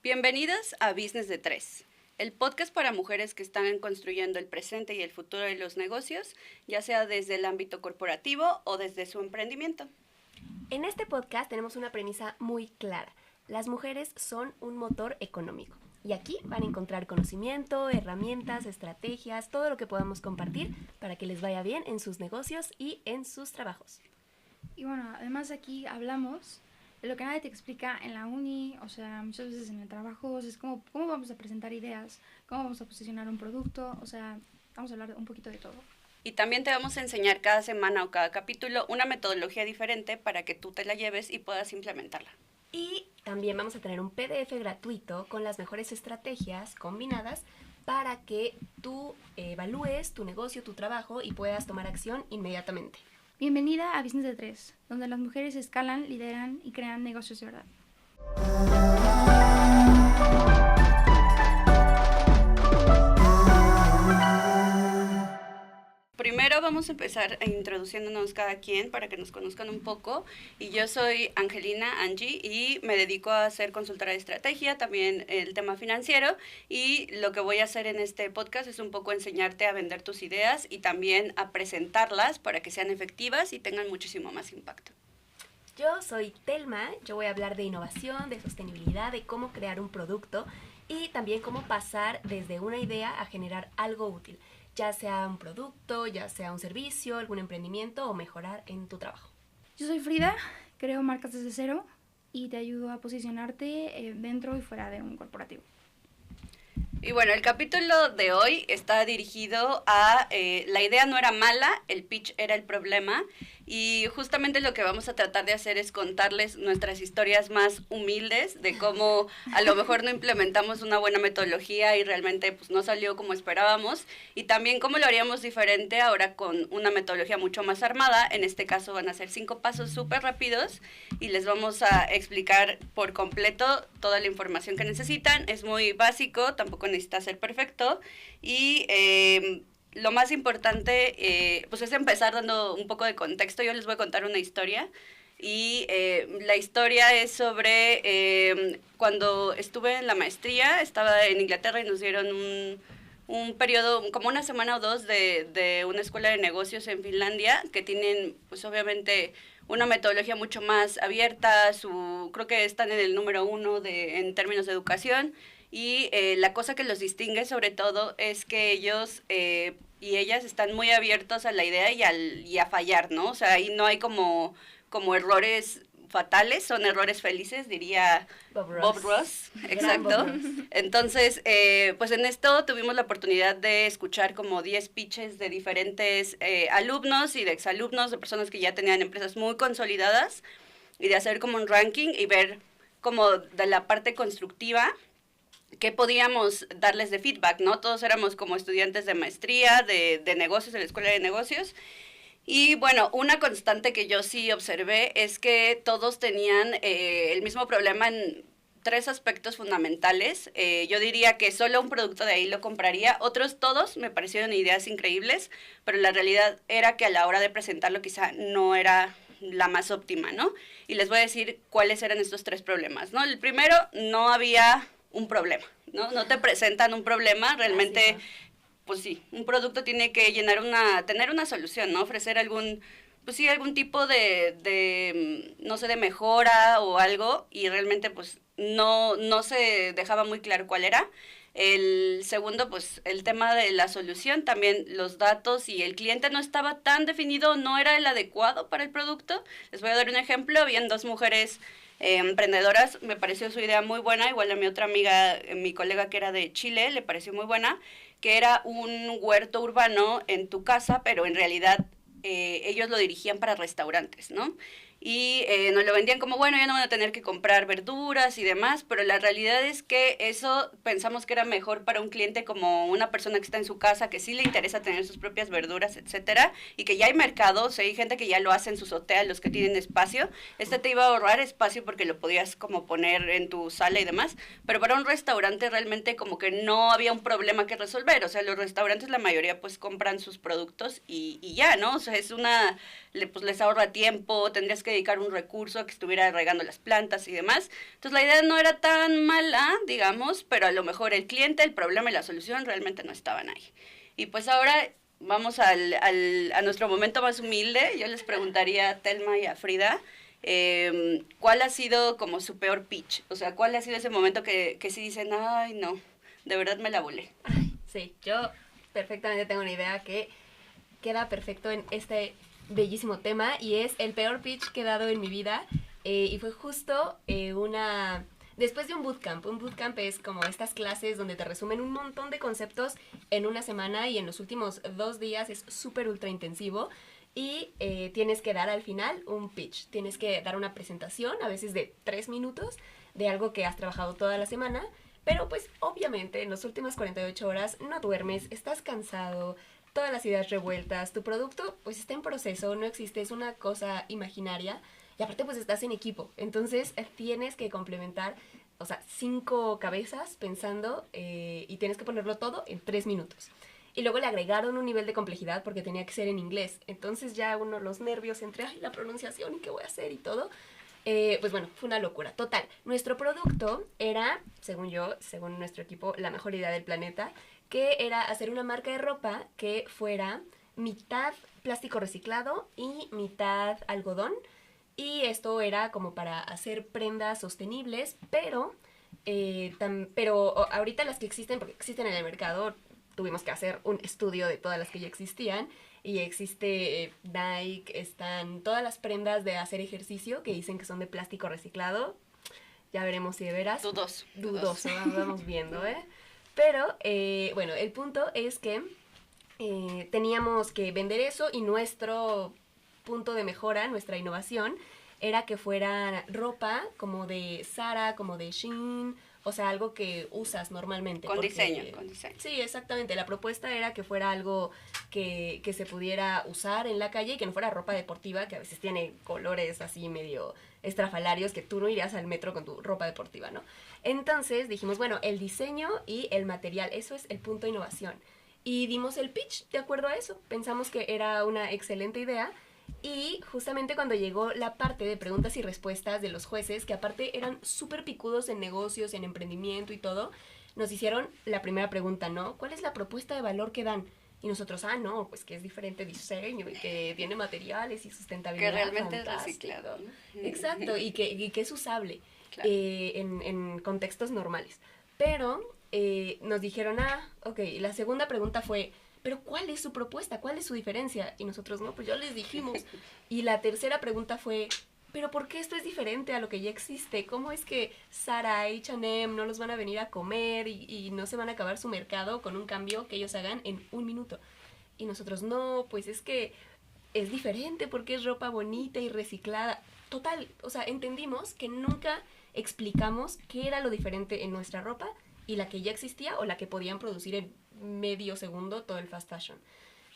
Bienvenidas a Business de Tres, el podcast para mujeres que están construyendo el presente y el futuro de los negocios, ya sea desde el ámbito corporativo o desde su emprendimiento. En este podcast tenemos una premisa muy clara. Las mujeres son un motor económico. Y aquí van a encontrar conocimiento, herramientas, estrategias, todo lo que podamos compartir para que les vaya bien en sus negocios y en sus trabajos. Y bueno, además aquí hablamos de lo que nadie te explica en la uni, o sea, muchas veces en el trabajo, es cómo vamos a presentar ideas, cómo vamos a posicionar un producto, o sea, vamos a hablar un poquito de todo. Y también te vamos a enseñar cada semana o cada capítulo una metodología diferente para que tú te la lleves y puedas implementarla. Y también vamos a tener un PDF gratuito con las mejores estrategias combinadas para que tú evalúes tu negocio, tu trabajo y puedas tomar acción inmediatamente. Bienvenida a Business de Tres, donde las mujeres escalan, lideran y crean negocios de verdad. Primero vamos a empezar introduciéndonos cada quien para que nos conozcan un poco. Y yo soy Angie, y me dedico a ser consultora de estrategia, también el tema financiero. Y lo que voy a hacer en este podcast es un poco enseñarte a vender tus ideas y también a presentarlas para que sean efectivas y tengan muchísimo más impacto. Yo soy Telma, yo voy a hablar de innovación, de sostenibilidad, de cómo crear un producto y también cómo pasar desde una idea a generar algo útil, ya sea un producto, ya sea un servicio, algún emprendimiento o mejorar en tu trabajo. Yo soy Frida, creo marcas desde cero y te ayudo a posicionarte dentro y fuera de un corporativo. Y bueno, el capítulo de hoy está dirigido a la idea no era mala, el pitch era el problema. Y justamente lo que vamos a tratar de hacer es contarles nuestras historias más humildes de cómo a lo mejor no implementamos una buena metodología y realmente pues no salió como esperábamos, y también cómo lo haríamos diferente ahora con una metodología mucho más armada. En este caso van a ser 5 pasos súper rápidos y les vamos a explicar por completo toda la información que necesitan. Es muy básico, tampoco necesita ser perfecto y lo más importante pues es empezar dando un poco de contexto. Yo les voy a contar una historia y la historia es sobre cuando estuve en la maestría, estaba en Inglaterra y nos dieron un periodo, como una semana o dos de una escuela de negocios en Finlandia que tienen pues obviamente una metodología mucho más abierta, creo que están en el número 1 en términos de educación. Y la cosa que los distingue sobre todo es que ellos y ellas están muy abiertos a la idea y a fallar, ¿no? O sea, ahí no hay como errores fatales, son errores felices, diría Bob Ross. Exacto. Bob Ross. Entonces, pues en esto tuvimos la oportunidad de escuchar como 10 pitches de diferentes alumnos y de exalumnos, de personas que ya tenían empresas muy consolidadas, y de hacer como un ranking y ver como de la parte constructiva qué podíamos darles de feedback, ¿no? Todos éramos como estudiantes de maestría, de negocios, de la escuela de negocios. Y bueno, una constante que yo sí observé es que todos tenían el mismo problema en 3 aspectos fundamentales. Yo diría que solo un producto de ahí lo compraría. Otros todos me parecieron ideas increíbles, pero la realidad era que a la hora de presentarlo quizá no era la más óptima, ¿no? Y les voy a decir cuáles eran estos 3 problemas, ¿no? El primero, no había un problema, ¿no? No te presentan un problema, realmente, pues sí, un producto tiene que tener una solución, ¿no? Ofrecer algún tipo de no sé, de mejora o algo, y realmente pues no se dejaba muy claro cuál era. El segundo, pues el tema de la solución, también los datos y el cliente no estaba tan definido, no era el adecuado para el producto. Les voy a dar un ejemplo. Habían 2 mujeres emprendedoras, me pareció su idea muy buena, igual a mi otra amiga, mi colega que era de Chile, le pareció muy buena, que era un huerto urbano en tu casa, pero en realidad ellos lo dirigían para restaurantes, ¿no? Y nos lo vendían como, bueno, ya no van a tener que comprar verduras y demás, pero la realidad es que eso pensamos que era mejor para un cliente como una persona que está en su casa, que sí le interesa tener sus propias verduras, etcétera, y que ya hay mercados, hay gente que ya lo hace en su azotea, los que tienen espacio. Te iba a ahorrar espacio porque lo podías como poner en tu sala y demás, pero para un restaurante realmente como que no había un problema que resolver. O sea, los restaurantes, la mayoría pues compran sus productos y ya, ¿no? O sea, es les ahorra tiempo, tendrías que dedicar un recurso a que estuviera regando las plantas y demás. Entonces la idea no era tan mala, digamos, pero a lo mejor el cliente, el problema y la solución realmente no estaban ahí. Y pues ahora vamos a nuestro momento más humilde. Yo les preguntaría a Telma y a Frida, ¿cuál ha sido como su peor pitch? O sea, ¿cuál ha sido ese momento que sí dicen, ay, no, de verdad me la volé? Sí, yo perfectamente tengo una idea que queda perfecto en este bellísimo tema y es el peor pitch que he dado en mi vida y fue justo después de un bootcamp. Un bootcamp es como estas clases donde te resumen un montón de conceptos en una semana y en los últimos 2 días es súper ultra intensivo y tienes que dar al final un pitch. Tienes que dar una presentación, a veces de 3 minutos, de algo que has trabajado toda la semana, pero pues obviamente en las últimas 48 horas no duermes, estás cansado, todas las ideas revueltas, tu producto pues está en proceso, no existe, es una cosa imaginaria y aparte pues estás en equipo, entonces tienes que complementar, o sea, 5 cabezas pensando y tienes que ponerlo todo en 3 minutos. Y luego le agregaron un nivel de complejidad porque tenía que ser en inglés, entonces ya uno los nervios entre ay, la pronunciación y qué voy a hacer y todo. Pues bueno, fue una locura. Total, nuestro producto era, según yo, según nuestro equipo, la mejor idea del planeta, que era hacer una marca de ropa que fuera mitad plástico reciclado y mitad algodón. Y esto era como para hacer prendas sostenibles, pero ahorita las que existen, porque existen en el mercado, tuvimos que hacer un estudio de todas las que ya existían. Y existe Nike, están todas las prendas de hacer ejercicio que dicen que son de plástico reciclado. Ya veremos si de veras. Dudoso, vamos viendo, ¿eh? Pero, bueno, el punto es que teníamos que vender eso y nuestro punto de mejora, nuestra innovación, era que fuera ropa como de Zara, como de Shein, o sea, algo que usas normalmente. Con diseño. Sí, exactamente. La propuesta era que fuera algo que se pudiera usar en la calle y que no fuera ropa deportiva, que a veces tiene colores así medio estrafalarios, que tú no irías al metro con tu ropa deportiva, ¿no? Entonces dijimos, bueno, el diseño y el material, eso es el punto de innovación. Y dimos el pitch de acuerdo a eso. Pensamos que era una excelente idea. Y justamente cuando llegó la parte de preguntas y respuestas de los jueces, que aparte eran súper picudos en negocios, en emprendimiento y todo, nos hicieron la primera pregunta, ¿no? ¿Cuál es la propuesta de valor que dan? Y nosotros, no, pues que es diferente diseño y que tiene materiales y sustentabilidad. Que realmente es reciclado, ¿no? Exacto, y que es usable, claro. en contextos normales. Pero nos dijeron, ok, la segunda pregunta fue, ¿pero cuál es su propuesta? ¿Cuál es su diferencia? Y nosotros, no, pues ya les dijimos. Y la tercera pregunta fue, ¿pero por qué esto es diferente a lo que ya existe? ¿Cómo es que Zara, H&M no los van a venir a comer y no se van a acabar su mercado con un cambio que ellos hagan en 1 minuto? Y nosotros, no, pues es que es diferente porque es ropa bonita y reciclada. Total, o sea, entendimos que nunca explicamos qué era lo diferente en nuestra ropa y la que ya existía o la que podían producir en medio segundo todo el fast fashion.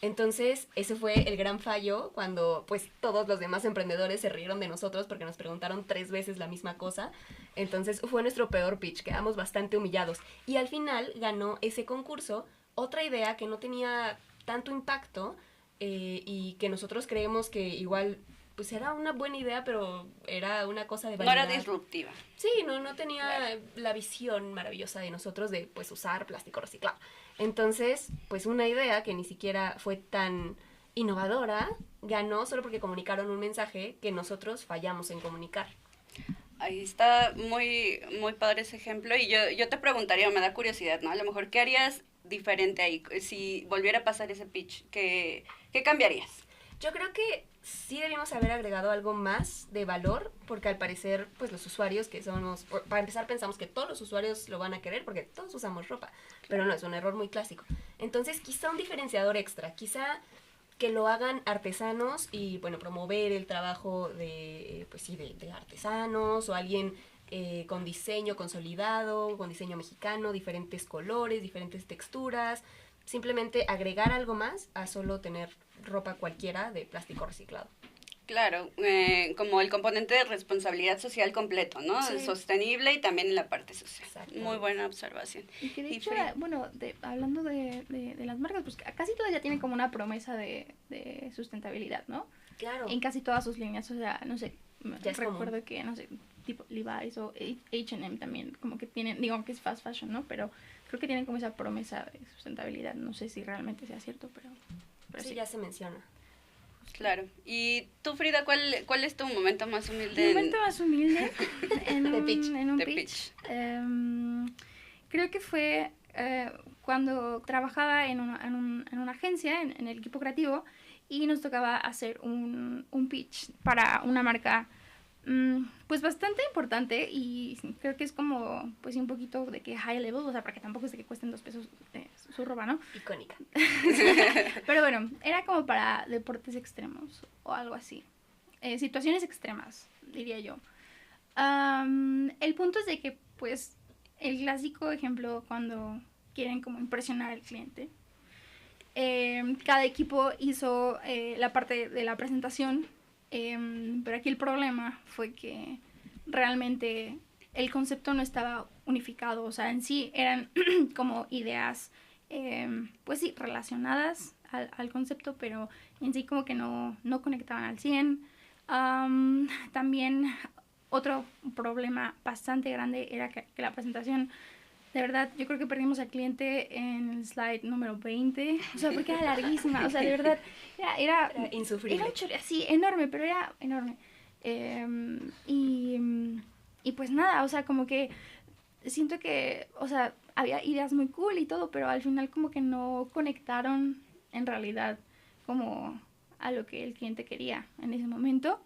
Entonces, ese fue el gran fallo cuando pues todos los demás emprendedores se rieron de nosotros porque nos preguntaron 3 veces la misma cosa. Entonces, fue nuestro peor pitch, quedamos bastante humillados. Y al final ganó ese concurso otra idea que no tenía tanto impacto y que nosotros creemos que igual pues era una buena idea, pero era una cosa de vanidad. No era disruptiva. Sí, no tenía la visión maravillosa de nosotros de pues usar plástico reciclado. Entonces, pues una idea que ni siquiera fue tan innovadora ganó solo porque comunicaron un mensaje que nosotros fallamos en comunicar. Ahí está muy, muy padre ese ejemplo y yo te preguntaría, me da curiosidad, ¿no? A lo mejor, ¿qué harías diferente ahí? Si volviera a pasar ese pitch, ¿qué cambiarías? Yo creo que sí debimos haber agregado algo más de valor, porque al parecer, pues los usuarios que somos, para empezar pensamos que todos los usuarios lo van a querer porque todos usamos ropa, pero no, es un error muy clásico. Entonces quizá un diferenciador extra, quizá que lo hagan artesanos y bueno, promover el trabajo de, pues sí, de artesanos o alguien con diseño consolidado, con diseño mexicano, diferentes colores, diferentes texturas, simplemente agregar algo más a solo tener ropa cualquiera de plástico reciclado. Claro, como el componente de responsabilidad social completo, ¿no? Sí. Sostenible y también en la parte social. Exacto. Muy buena observación. Y que de hecho, bueno, hablando de las marcas, pues casi todas ya tienen como una promesa de sustentabilidad, ¿no? Claro. En casi todas sus líneas, o sea, no sé, Ya es recuerdo común. que, no sé, tipo Levi's o H&M también, como que tienen, digo que es fast fashion, ¿no? Pero creo que tienen como esa promesa de sustentabilidad. No sé si realmente sea cierto, pero Sí, sí. ya se menciona. Claro. Y tú, Frida, ¿cuál es tu momento más Mi humilde momento más humilde en De un, pitch. en un de pitch. Creo que fue cuando trabajaba en una agencia, en el equipo creativo, y nos tocaba hacer un pitch para una marca pues bastante importante, y creo que es como pues un poquito de que high level, o sea, porque tampoco es de que cuesten $2 su ropa, ¿no? Icónica. Pero bueno, era como para deportes extremos o algo así. Situaciones extremas, diría yo. El punto es de que, pues, el clásico ejemplo cuando quieren como impresionar al cliente. Cada equipo hizo la parte de la presentación, pero aquí el problema fue que realmente el concepto no estaba unificado, o sea, en sí eran como ideas, pues sí, relacionadas al concepto, pero en sí como que no conectaban al 100. También otro problema bastante grande era que la presentación, de verdad, yo creo que perdimos al cliente en el slide número 20, o sea, porque era larguísima, o sea, de verdad, era insufrible. era un chorro así, enorme, pero era enorme. Y pues nada, o sea, como que siento que, o sea, había ideas muy cool y todo, pero al final como que no conectaron en realidad como a lo que el cliente quería en ese momento.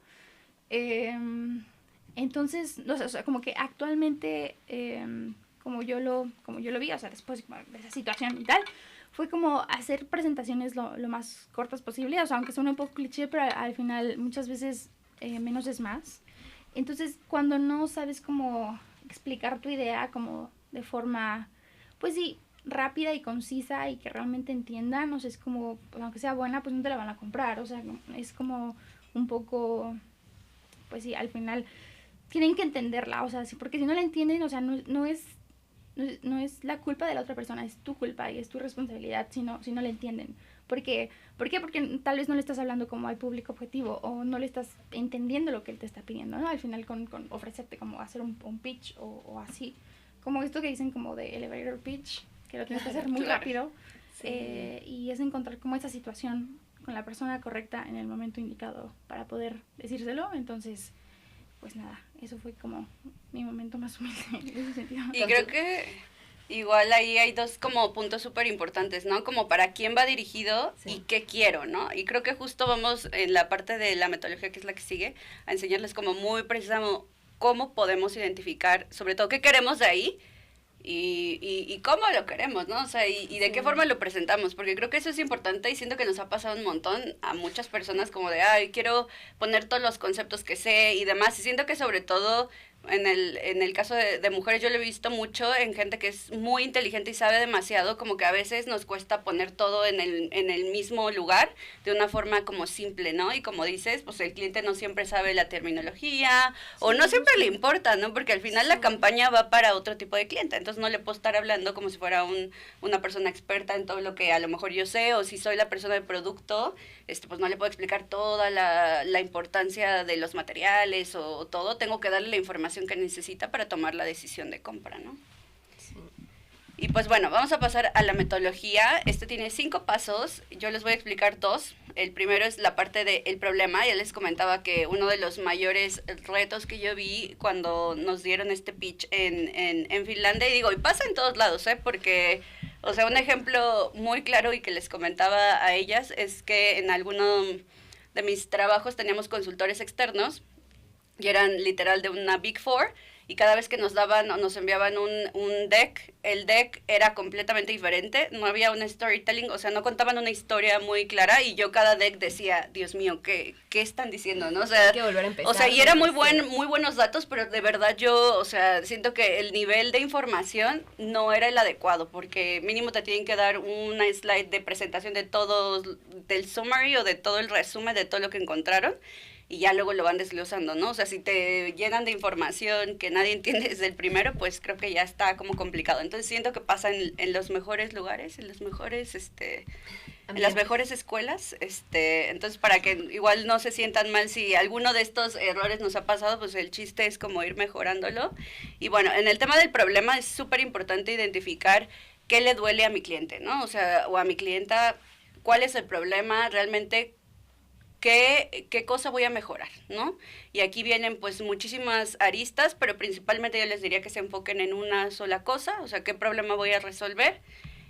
Entonces, no sé, o sea, como que actualmente, como yo lo vi, o sea, después de esa situación y tal, fue como hacer presentaciones lo más cortas posible, o sea, aunque suene un poco cliché, pero al final muchas veces menos es más. Entonces, cuando no sabes cómo explicar tu idea como de forma, pues sí, rápida y concisa y que realmente entiendan, o sea, es como, pues, aunque sea buena, pues no te la van a comprar, o sea, es como un poco, pues sí, al final tienen que entenderla, o sea, sí, porque si no la entienden, o sea, no es la culpa de la otra persona, es tu culpa y es tu responsabilidad si no la entienden. ¿Por qué? Porque tal vez no le estás hablando como al público objetivo o no le estás entendiendo lo que él te está pidiendo, ¿no? Al final con ofrecerte como hacer un pitch o así. Como esto que dicen como de elevator pitch, que lo tienes que hacer muy rápido. Sí. Y es encontrar como esa situación con la persona correcta en el momento indicado para poder decírselo. Entonces, pues nada, eso fue como mi momento más humilde en ese sentido. Y creo que igual ahí hay dos como puntos súper importantes, ¿no? Como para quién va dirigido Sí. y qué quiero, ¿no? Y creo que justo vamos en la parte de la metodología, que es la que sigue, a enseñarles como muy precisamente cómo podemos identificar, sobre todo, qué queremos de ahí y cómo lo queremos, ¿no? O sea, y de qué forma lo presentamos, porque creo que eso es importante y siento que nos ha pasado un montón a muchas personas como de, ay, quiero poner todos los conceptos que sé y demás, y siento que sobre todo en el caso de mujeres yo lo he visto mucho en gente que es muy inteligente y sabe demasiado, como que a veces nos cuesta poner todo en el mismo lugar de una forma como simple, ¿no? Y como dices, pues el cliente no siempre sabe la terminología o no siempre le importa, ¿no? Porque al final la campaña va para otro tipo de cliente, entonces no le puedo estar hablando como si fuera una persona experta en todo lo que a lo mejor yo sé, o si soy la persona de producto, pues no le puedo explicar toda la importancia de los materiales o todo, tengo que darle la información que necesita para tomar la decisión de compra, ¿no? Sí. Y pues bueno, vamos a pasar a la metodología. Tiene 5 pasos, yo les voy a explicar 2. El primero es la parte del problema. Ya les comentaba que uno de los mayores retos que yo vi cuando nos dieron este pitch en Finlandia, y digo, y pasa en todos lados, porque, o sea, un ejemplo muy claro y que les comentaba a ellas es que en alguno de mis trabajos teníamos consultores externos y eran literal de una Big Four, y cada vez que nos daban o nos enviaban un deck, el deck era completamente diferente, no había un storytelling, o sea, no contaban una historia muy clara, y yo cada deck decía, Dios mío, ¿qué están diciendo, no? O sea, hay que volver a empezar, o sea, y era muy buenos datos, pero de verdad yo, o sea, siento que el nivel de información no era el adecuado, porque mínimo te tienen que dar una slide de presentación de todo, del summary o de todo el resumen de todo lo que encontraron, y ya luego lo van desglosando, ¿no? O sea, si te llenan de información que nadie entiende desde el primero, pues creo que ya está como complicado. Entonces siento que pasa en los mejores lugares, en los mejores en las mejores escuelas, entonces para que igual no se sientan mal si alguno de estos errores nos ha pasado, pues el chiste es como ir mejorándolo. Y bueno, en el tema del problema es súper importante identificar qué le duele a mi cliente, ¿no? O sea, o a mi clienta, cuál es el problema realmente, qué cosa voy a mejorar, ¿no? Y aquí vienen pues muchísimas aristas, pero principalmente yo les diría que se enfoquen en una sola cosa, o sea, qué problema voy a resolver,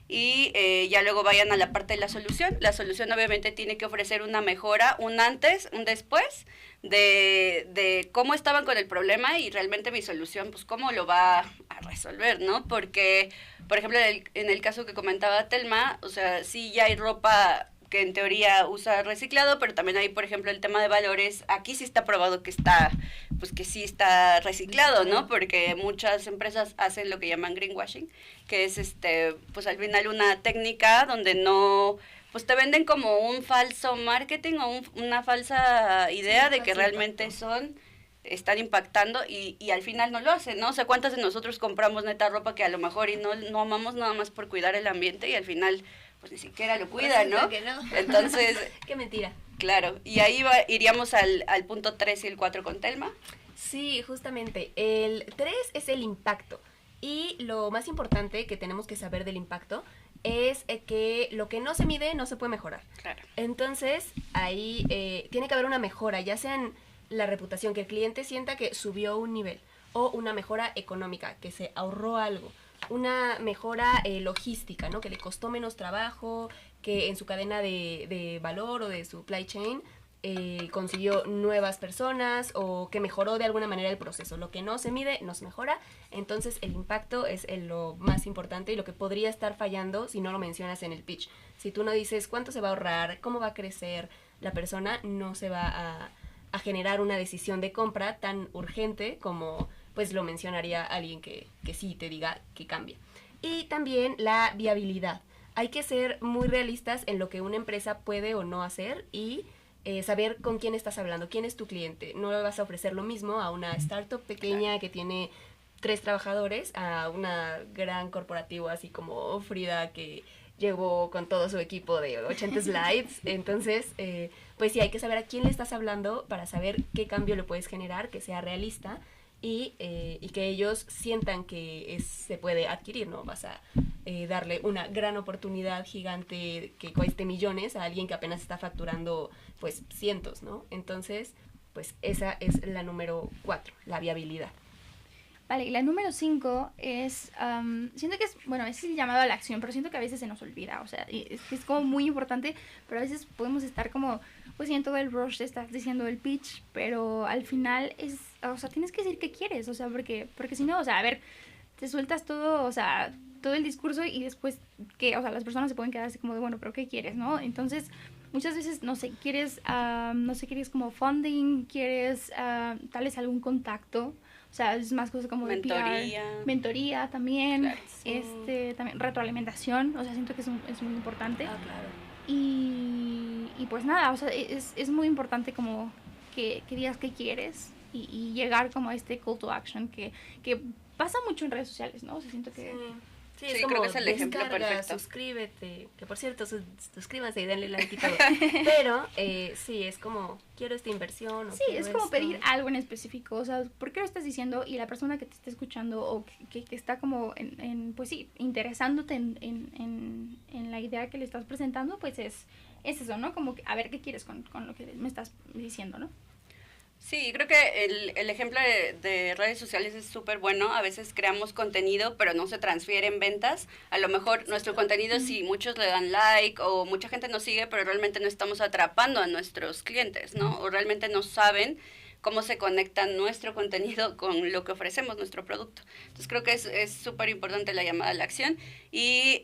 y ya luego vayan a la parte de la solución. La solución obviamente tiene que ofrecer una mejora, un antes, un después, de cómo estaban con el problema y realmente mi solución, pues cómo lo va a resolver, ¿no? Porque, por ejemplo, en el caso que comentaba Telma, o sea, sí ya hay ropa que en teoría usa reciclado, pero también hay, por ejemplo, el tema de valores, aquí sí está probado que está, pues que sí está reciclado, ¿no? Porque muchas empresas hacen lo que llaman greenwashing, que es pues al final una técnica donde no, pues te venden como un falso marketing o una falsa idea de que realmente están impactando y al final no lo hacen, ¿no? O sea, ¿cuántas de nosotros compramos neta ropa que a lo mejor y no amamos nada más por cuidar el ambiente y al final pues ni siquiera lo cuidan, ¿no? Entonces, qué mentira. Claro, y ahí iríamos al punto 3 y el 4 con Telma. Sí, justamente. El 3 es el impacto. Y lo más importante que tenemos que saber del impacto es que lo que no se mide no se puede mejorar. Claro. Entonces, ahí tiene que haber una mejora, ya sea en la reputación, que el cliente sienta que subió un nivel, o una mejora económica, que se ahorró algo, una mejora logística, ¿no? Que le costó menos trabajo, que en su cadena de valor o de supply chain consiguió nuevas personas o que mejoró de alguna manera el proceso. Lo que no se mide no se mejora, entonces el impacto es lo más importante y lo que podría estar fallando si no lo mencionas en el pitch. Si tú no dices cuánto se va a ahorrar, cómo va a crecer la persona, no se va a generar una decisión de compra tan urgente como pues lo mencionaría alguien que sí te diga que cambie. Y también la viabilidad. Hay que ser muy realistas en lo que una empresa puede o no hacer y saber con quién estás hablando, quién es tu cliente. No le vas a ofrecer lo mismo a una startup pequeña que tiene 3 trabajadores, a una gran corporativa así como Frida que llegó con todo su equipo de 80 slides. Entonces, pues sí, hay que saber a quién le estás hablando para saber qué cambio le puedes generar, que sea realista y que ellos sientan que se puede adquirir, ¿no? Vas a darle una gran oportunidad gigante que cueste millones a alguien que apenas está facturando, pues, cientos, ¿no? Entonces, pues, esa es la número 4, la viabilidad. Vale, y la número 5 es, siento que es, bueno, es el llamado a la acción, pero siento que a veces se nos olvida, o sea, es como muy importante, pero a veces podemos estar como, pues sí, en todo el rush de estar diciendo el pitch, pero al final es, o sea, tienes que decir qué quieres, o sea, porque si no, o sea, a ver, te sueltas todo, o sea, todo el discurso y después que, o sea, las personas se pueden quedar así como de, bueno, pero ¿qué quieres, no? Entonces, muchas veces, no sé, quieres como funding, quieres tal vez algún contacto. O sea, es más cosas como mentoría. De PR, mentoría también, claro, sí. También retroalimentación, o sea, siento que es muy importante. Claro. Y pues nada, o sea, es muy importante como que digas qué quieres y llegar como a este call to action que pasa mucho en redes sociales, ¿no? O sea, siento que... Sí, es como creo que es el ejemplo descarga, perfecto. Suscríbete, que por cierto, suscríbanse y denle like y todo. Pero sí, es como, quiero esta inversión. Sí, es como pedir algo en específico, o sea, ¿por qué lo estás diciendo? Y la persona que te está escuchando o que está como pues sí, interesándote en la idea que le estás presentando, pues es eso, ¿no? Como que, a ver qué quieres con lo que me estás diciendo, ¿no? Sí, creo que el ejemplo de redes sociales es súper bueno. A veces creamos contenido, pero no se transfiere en ventas. A lo mejor nuestro contenido, sí, muchos le dan like o mucha gente nos sigue, pero realmente no estamos atrapando a nuestros clientes, ¿no? O realmente no saben cómo se conecta nuestro contenido con lo que ofrecemos, nuestro producto. Entonces creo que es súper importante la llamada a la acción. Y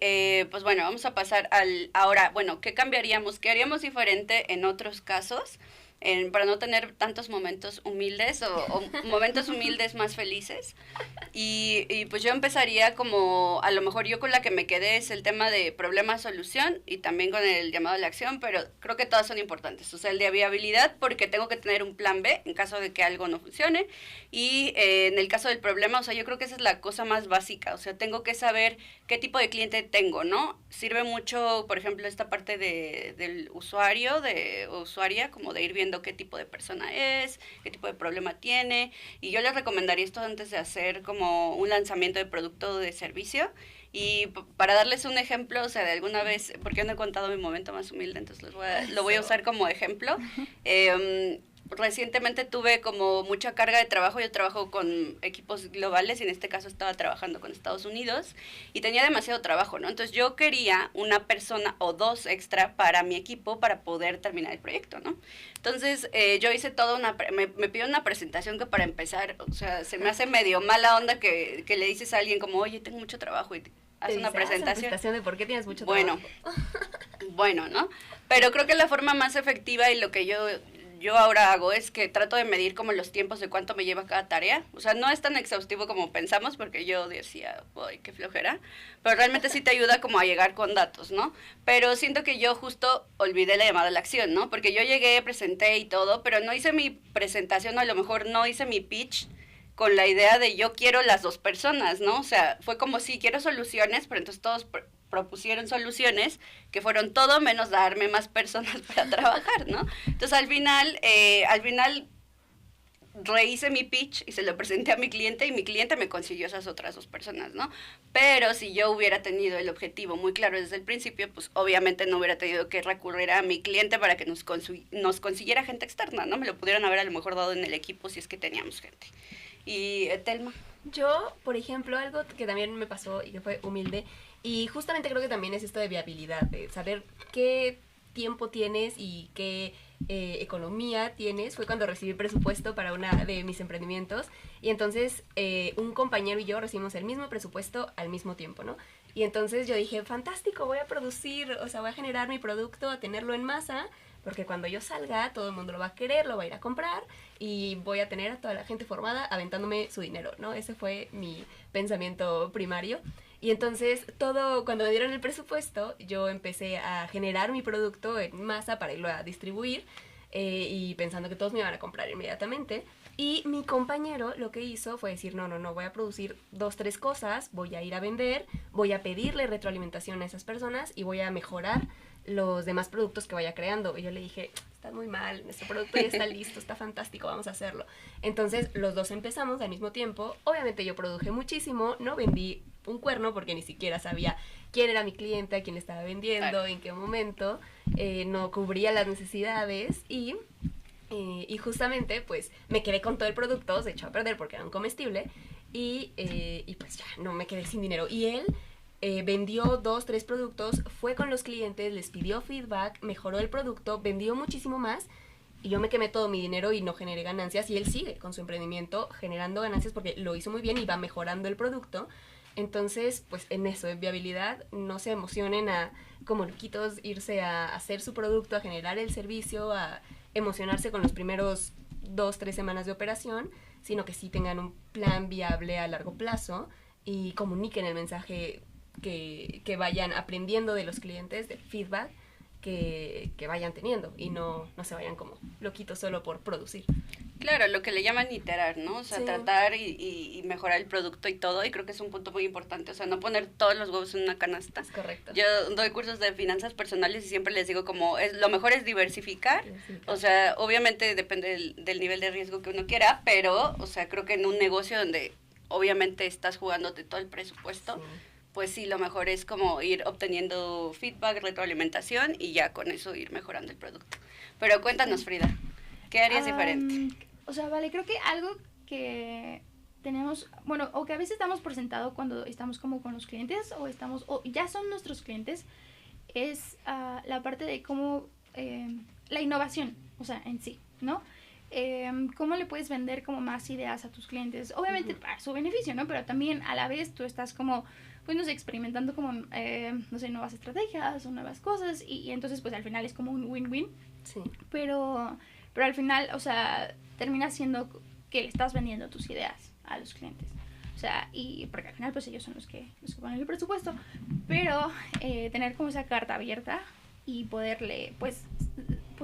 pues bueno, vamos a pasar ahora, bueno, ¿qué cambiaríamos? ¿Qué haríamos diferente en otros casos? para no tener tantos momentos humildes o momentos humildes más felices. Y pues yo empezaría como, a lo mejor yo con la que me quedé es el tema de problema-solución y también con el llamado a la acción, pero creo que todas son importantes. O sea, el de viabilidad porque tengo que tener un plan B en caso de que algo no funcione y en el caso del problema, o sea, yo creo que esa es la cosa más básica. O sea, tengo que saber qué tipo de cliente tengo, ¿no? Sirve mucho, por ejemplo, esta parte del usuario, de usuaria, como de ir viendo qué tipo de persona es, qué tipo de problema tiene. Y yo les recomendaría esto antes de hacer como un lanzamiento de producto o de servicio. Y para darles un ejemplo, o sea, de alguna vez, porque no he contado mi momento más humilde, entonces lo voy a usar como ejemplo. Recientemente tuve como mucha carga de trabajo, yo trabajo con equipos globales y en este caso estaba trabajando con Estados Unidos y tenía demasiado trabajo, ¿no? Entonces yo quería una persona o dos extra para mi equipo para poder terminar el proyecto, ¿no? Entonces yo hice toda me pidió una presentación que para empezar, o sea, se me hace medio mala onda que le dices a alguien como, oye, tengo mucho trabajo y haz una presentación de por qué tienes mucho trabajo. Bueno, ¿no? Pero creo que la forma más efectiva y lo que yo ahora hago es que trato de medir como los tiempos de cuánto me lleva cada tarea. O sea, no es tan exhaustivo como pensamos, porque yo decía, uy, qué flojera. Pero realmente sí te ayuda como a llegar con datos, ¿no? Pero siento que yo justo olvidé la llamada a la acción, ¿no? Porque yo llegué, presenté y todo, pero no hice mi presentación, o a lo mejor no hice mi pitch con la idea de yo quiero las dos personas, ¿no? O sea, fue como si quiero soluciones, pero entonces todos propusieron soluciones que fueron todo menos darme más personas para trabajar, ¿no? Entonces al final rehice mi pitch y se lo presenté a mi cliente y mi cliente me consiguió esas otras dos personas, ¿no? Pero si yo hubiera tenido el objetivo muy claro desde el principio, pues obviamente no hubiera tenido que recurrir a mi cliente para que nos consiguiera gente externa, ¿no? Me lo pudieron haber a lo mejor dado en el equipo si es que teníamos gente. Y Telma. Yo, por ejemplo, algo que también me pasó y que fue humilde, y justamente creo que también es esto de viabilidad, de saber qué tiempo tienes y qué economía tienes, fue cuando recibí presupuesto para una de mis emprendimientos, y entonces un compañero y yo recibimos el mismo presupuesto al mismo tiempo, ¿no? Y entonces yo dije, fantástico, voy a producir, o sea, voy a generar mi producto, a tenerlo en masa, porque cuando yo salga todo el mundo lo va a querer, lo va a ir a comprar y voy a tener a toda la gente formada aventándome su dinero, ¿no? Ese fue mi pensamiento primario. Y entonces cuando me dieron el presupuesto, yo empecé a generar mi producto en masa para irlo a distribuir y pensando que todos me iban a comprar inmediatamente. Y mi compañero lo que hizo fue decir, no, voy a producir 2, 3 cosas, voy a ir a vender, voy a pedirle retroalimentación a esas personas y voy a mejorar los demás productos que vaya creando. Y yo le dije, está muy mal, nuestro producto ya está listo, está fantástico, vamos a hacerlo. Entonces los dos empezamos al mismo tiempo. Obviamente yo produje muchísimo, no vendí un cuerno porque ni siquiera sabía quién era mi cliente, a quién le estaba vendiendo, en qué momento, no cubría las necesidades y justamente pues me quedé con todo el producto, se echó a perder porque era un comestible y pues ya no me quedé sin dinero. Y él vendió 2, 3 productos, fue con los clientes, les pidió feedback, mejoró el producto, vendió muchísimo más y yo me quemé todo mi dinero y no generé ganancias, y él sigue con su emprendimiento generando ganancias porque lo hizo muy bien y va mejorando el producto. Entonces, pues en eso, en viabilidad, no se emocionen a, como loquitos, irse a hacer su producto, a generar el servicio, a emocionarse con los primeros 2, 3 semanas de operación, sino que sí tengan un plan viable a largo plazo y comuniquen el mensaje que vayan aprendiendo de los clientes, del feedback que vayan teniendo, y no se vayan como loquitos solo por producir. Claro, lo que le llaman iterar, ¿no? O sea, sí, tratar y mejorar el producto y todo, y creo que es un punto muy importante, o sea, no poner todos los huevos en una canasta. Es correcto. Yo doy cursos de finanzas personales y siempre les digo como, lo mejor es diversificar, o sea, obviamente depende del nivel de riesgo que uno quiera, pero, o sea, creo que en un negocio donde obviamente estás jugándote todo el presupuesto, sí, pues sí, lo mejor es como ir obteniendo feedback, retroalimentación y ya con eso ir mejorando el producto. Pero cuéntanos, Frida, ¿qué harías diferente? O sea, vale, creo que algo que tenemos, bueno, o que a veces damos por sentado cuando estamos como con los clientes o ya son nuestros clientes, es la parte de cómo, la innovación, o sea, en sí, ¿no? Cómo le puedes vender como más ideas a tus clientes, obviamente para su beneficio, ¿no? Pero también a la vez tú estás como, pues no sé, experimentando como, no sé, nuevas estrategias o nuevas cosas y entonces pues al final es como un win-win. Sí. Pero pero al final, o sea, termina siendo que le estás vendiendo tus ideas a los clientes. O sea, y porque al final pues ellos son los que ponen el presupuesto, pero tener como esa carta abierta y poderle pues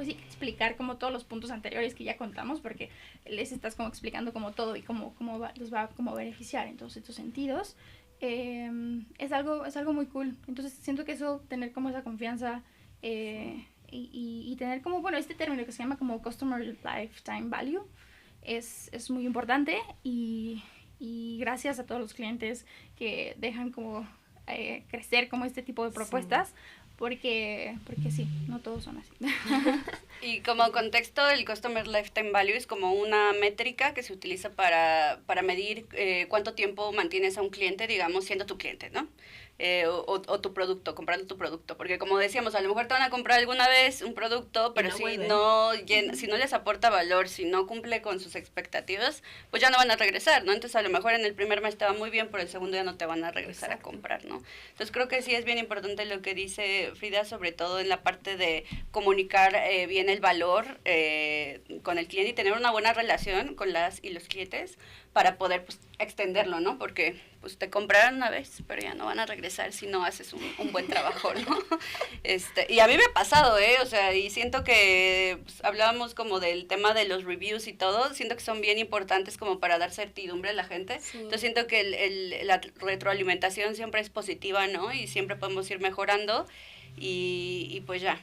sí, explicar como todos los puntos anteriores que ya contamos, porque les estás como explicando como todo y cómo los va como a beneficiar en todos estos sentidos, es algo muy cool. Entonces siento que eso, tener como esa confianza y tener como, bueno, este término que se llama como Customer Lifetime Value es muy importante, y gracias a todos los clientes que dejan como crecer como este tipo de propuestas, porque sí, no todos son así. Y como contexto, el Customer Lifetime Value es como una métrica que se utiliza para medir cuánto tiempo mantienes a un cliente, digamos, siendo tu cliente, ¿no? O tu producto, comprando tu producto. Porque como decíamos, a lo mejor te van a comprar alguna vez un producto, pero si no les aporta valor, si no cumple con sus expectativas, pues ya no van a regresar, ¿no? Entonces a lo mejor en el primer mes te va muy bien, pero el segundo ya no te van a regresar a comprar, ¿no? Entonces creo que sí es bien importante lo que dice Frida, sobre todo en la parte de comunicar bien el valor con el cliente y tener una buena relación con las y los clientes para poder pues extenderlo, ¿no? Porque pues te compraron una vez, pero ya no van a regresar si no haces un buen trabajo, ¿no? Y a mí me ha pasado, o sea, y siento que pues, hablábamos como del tema de los reviews y todo, siento que son bien importantes como para dar certidumbre a la gente. Sí. Entonces siento que la retroalimentación siempre es positiva, ¿no? Y siempre podemos ir mejorando y pues ya.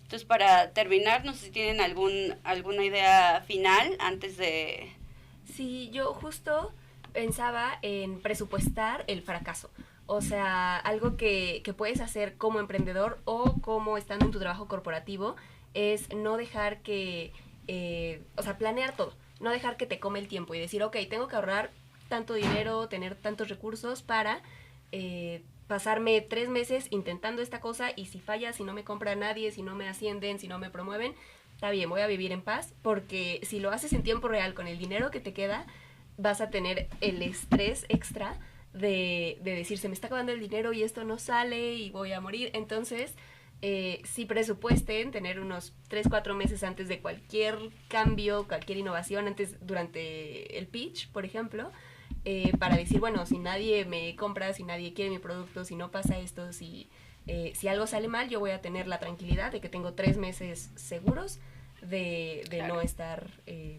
Entonces, para terminar, no sé si tienen alguna idea final antes de... Sí, yo justo pensaba en presupuestar el fracaso. O sea, algo que puedes hacer como emprendedor o como estando en tu trabajo corporativo es no dejar que, o sea, planear todo. No dejar que te come el tiempo y decir, ok, tengo que ahorrar tanto dinero, tener tantos recursos para pasarme 3 meses intentando esta cosa, y si falla, si no me compra nadie, si no me ascienden, si no me promueven, está bien, voy a vivir en paz, porque si lo haces en tiempo real con el dinero que te queda, vas a tener el estrés extra de decir, se me está acabando el dinero y esto no sale y voy a morir. Entonces, sí presupuesten tener unos 3-4 meses antes de cualquier cambio, cualquier innovación, durante el pitch, por ejemplo, para decir, bueno, si nadie me compra, si nadie quiere mi producto, si no pasa esto, si algo sale mal, yo voy a tener la tranquilidad de que tengo 3 meses seguros de claro, no estar,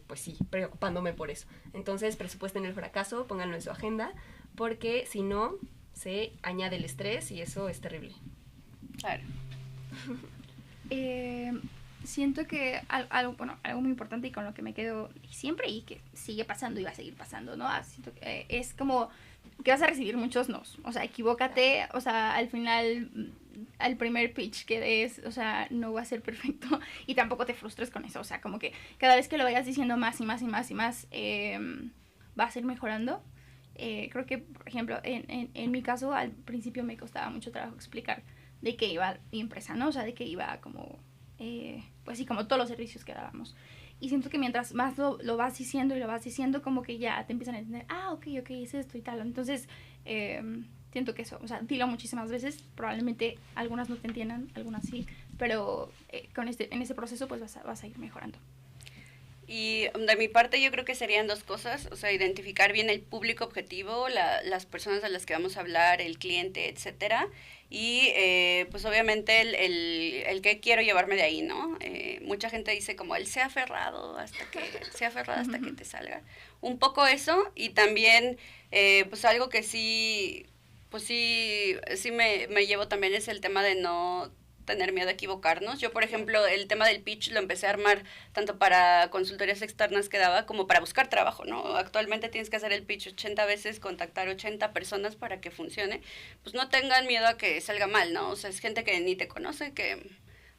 pues sí, preocupándome por eso. Entonces, presupuesten el fracaso, pónganlo en su agenda, porque si no, se añade el estrés y eso es terrible. Claro. Siento que algo muy importante y con lo que me quedo siempre y que sigue pasando y va a seguir pasando, ¿no? Siento que es como que vas a recibir muchos nos, o sea, equivócate, o sea, al final, al primer pitch que des, o sea, no va a ser perfecto, y tampoco te frustres con eso, o sea, como que cada vez que lo vayas diciendo más y más y más y más, vas a ir mejorando. Creo que, por ejemplo, en mi caso, al principio me costaba mucho trabajo explicar de qué iba mi empresa, ¿no? O sea, de qué iba como, pues sí, como todos los servicios que dábamos. Y siento que mientras más lo vas diciendo y lo vas diciendo, como que ya te empiezan a entender, ok, es esto y tal. Entonces, siento que eso, o sea, dilo muchísimas veces, probablemente algunas no te entiendan, algunas sí, pero en ese proceso pues vas a ir mejorando. Y de mi parte yo creo que serían 2 cosas, o sea, identificar bien el público objetivo, las personas a las que vamos a hablar, el cliente, etcétera, y pues obviamente el que quiero llevarme de ahí, ¿no? Mucha gente dice como el sea aferrado hasta que te salga. Un poco eso, y también pues algo que sí, pues sí me llevo también es el tema de no tener miedo a equivocarnos. Yo, por ejemplo, el tema del pitch lo empecé a armar tanto para consultorías externas que daba como para buscar trabajo, ¿no? Actualmente tienes que hacer el pitch 80 veces, contactar 80 personas para que funcione. Pues no tengan miedo a que salga mal, ¿no? O sea, es gente que ni te conoce, que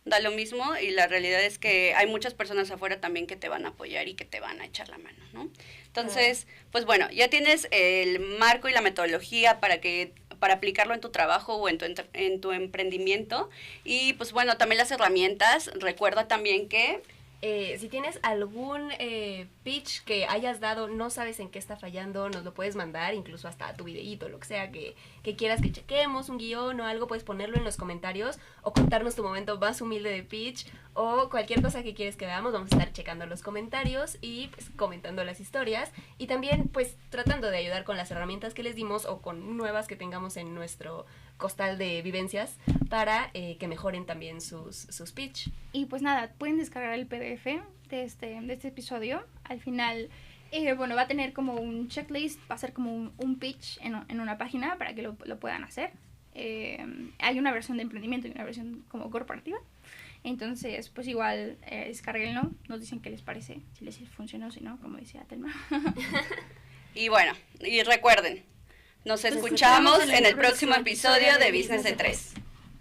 da lo mismo, y la realidad es que hay muchas personas afuera también que te van a apoyar y que te van a echar la mano, ¿no? Entonces, pues bueno, ya tienes el marco y la metodología para aplicarlo en tu trabajo o en tu emprendimiento, y pues bueno, también las herramientas. Recuerda también que si tienes algún pitch que hayas dado, no sabes en qué está fallando, nos lo puedes mandar, incluso hasta tu videíto, lo que sea que quieras que chequemos, un guión o algo, puedes ponerlo en los comentarios o contarnos tu momento más humilde de pitch o cualquier cosa que quieres que veamos. Vamos a estar checando los comentarios y pues comentando las historias y también pues tratando de ayudar con las herramientas que les dimos o con nuevas que tengamos en nuestro costal de vivencias para que mejoren también sus pitch. Y pues nada, pueden descargar el PDF de este episodio. Al final, va a tener como un checklist, va a ser como un pitch en una página para que lo puedan hacer. Hay una versión de emprendimiento y una versión como corporativa. Entonces, pues igual, descárguenlo, nos dicen qué les parece, si les funciona o si no, como decía Telma. Y bueno, y recuerden, nos escuchamos en el próximo episodio de Business de 3.